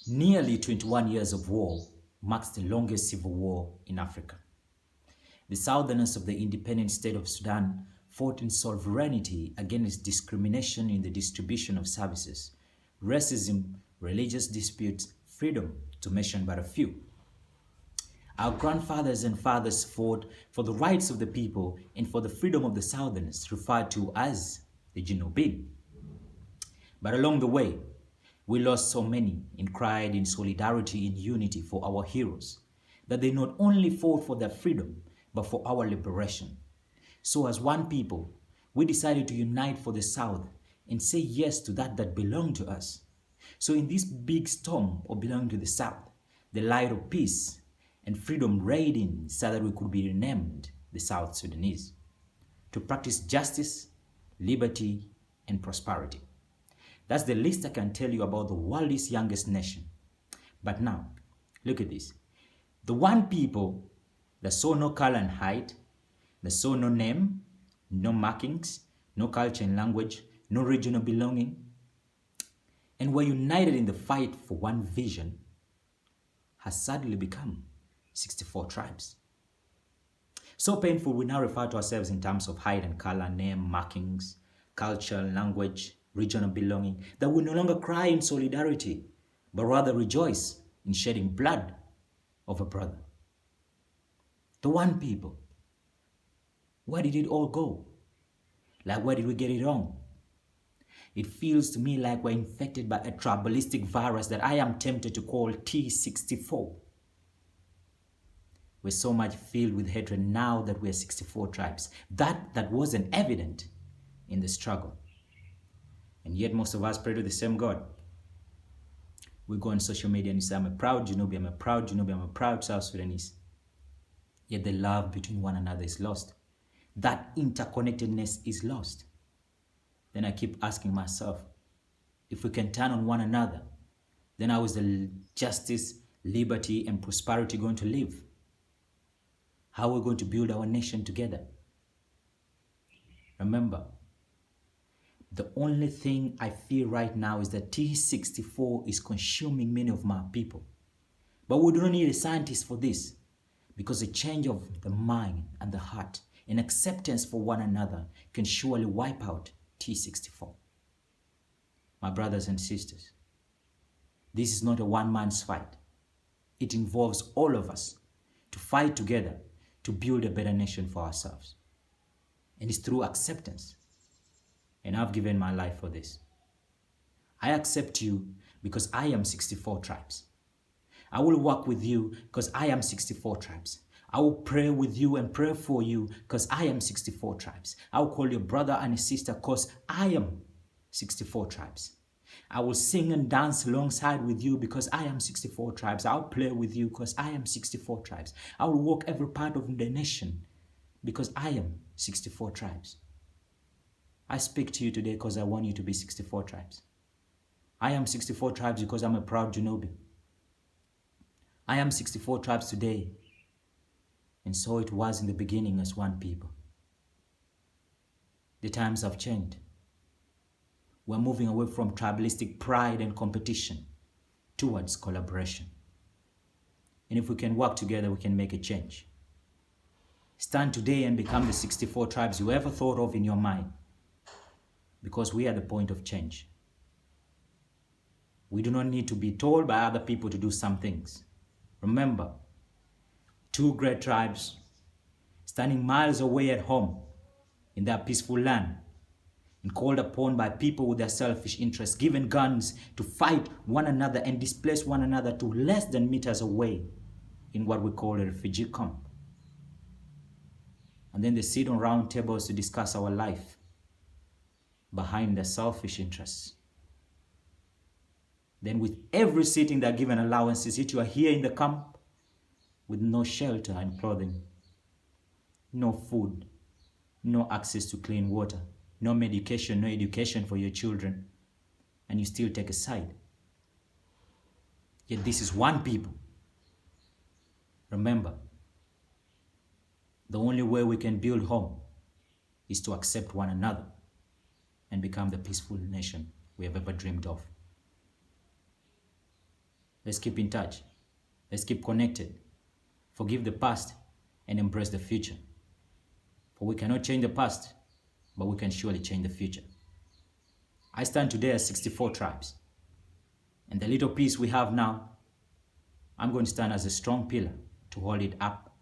Nearly 21 years of war marks the longest civil war in Africa. The southerners of the independent state of Sudan fought in sovereignty against discrimination in the distribution of services, racism, religious disputes, freedom, to mention but a few. Our grandfathers and fathers fought for the rights of the people and for the freedom of the southerners, referred to as the Jinobin. But along the way, we lost so many and cried in solidarity and unity for our heroes, that they not only fought for their freedom, but for our liberation. So as one people, we decided to unite for the South and say yes to that belonged to us. So in this big storm of belonging to the South, the light of peace and freedom radiant so that we could be renamed the South Sudanese, to practice justice, liberty, and prosperity. That's the least I can tell you about the world's youngest nation. But now, look at this. The one people that saw no color and height, that saw no name, no markings, no culture and language, no regional belonging, and were united in the fight for one vision, has suddenly become 64 tribes. So painful, we now refer to ourselves in terms of height and color, name, markings, culture, language, regional belonging, that we no longer cry in solidarity, but rather rejoice in shedding blood of a brother. The one people. Where did it all go? Like, where did we get it wrong? It feels to me like we're infected by a tribalistic virus that I am tempted to call T64. We're so much filled with hatred now that we're 64 tribes. That wasn't evident in the struggle. And yet most of us pray to the same God. We go on social media and say, I'm a proud Junubi, I'm a proud Junubi, I'm a proud South Sudanese. Yet the love between one another is lost. That interconnectedness is lost. Then I keep asking myself, if we can turn on one another, then how is the justice, liberty, and prosperity going to live? How are we going to build our nation together? Remember, the only thing I feel right now is that T64 is consuming many of my people. But we do not need a scientist for this, because a change of the mind and the heart and acceptance for one another can surely wipe out T64. My brothers and sisters, this is not a one-man's fight. It involves all of us to fight together to build a better nation for ourselves. And it's through acceptance. And I've given my life for this. I accept you because I am 64 tribes. I will work with you because I am 64 tribes. I will pray with you and pray for you because I am 64 tribes. I will call you brother and sister because I am 64 tribes. I will sing and dance alongside with you because I am 64 tribes. I'll play with you because I am 64 tribes. I will walk every part of the nation because I am 64 tribes. I speak to you today because I want you to be 64 tribes. I am 64 tribes because I'm a proud Junubi. I am 64 tribes today, and so it was in the beginning as one people. The times have changed. We're moving away from tribalistic pride and competition towards collaboration. And if we can work together, we can make a change. Stand today and become the 64 tribes you ever thought of in your mind, because we are the point of change. We do not need to be told by other people to do some things. Remember, two great tribes standing miles away at home in their peaceful land and called upon by people with their selfish interests, given guns to fight one another and displace one another to less than meters away in what we call a refugee camp. And then they sit on round tables to discuss our life behind their selfish interests. Then with every sitting they're given allowances, yet you are here in the camp with no shelter and clothing, no food, no access to clean water, no medication, no education for your children, and you still take a side. Yet this is one people. Remember, the only way we can build home is to accept one another and become the peaceful nation we have ever dreamed of. Let's keep in touch. Let's keep connected. Forgive the past and embrace the future. For we cannot change the past, but we can surely change the future. I stand today as 64 tribes. And the little piece we have now, I'm going to stand as a strong pillar to hold it up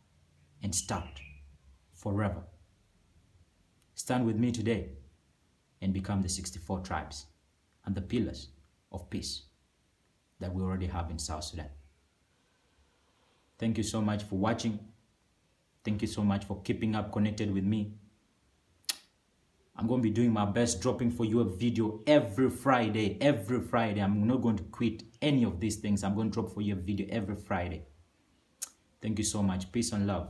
and start forever. Stand with me today and become the 64 tribes and the pillars of peace that we already have in South Sudan. Thank you so much for watching. Thank you so much for keeping up connected with me. I'm going to be doing my best, dropping for you a video every Friday. Every Friday. I'm not going to quit any of these things. I'm going to drop for you a video every Friday. Thank you so much. Peace and love.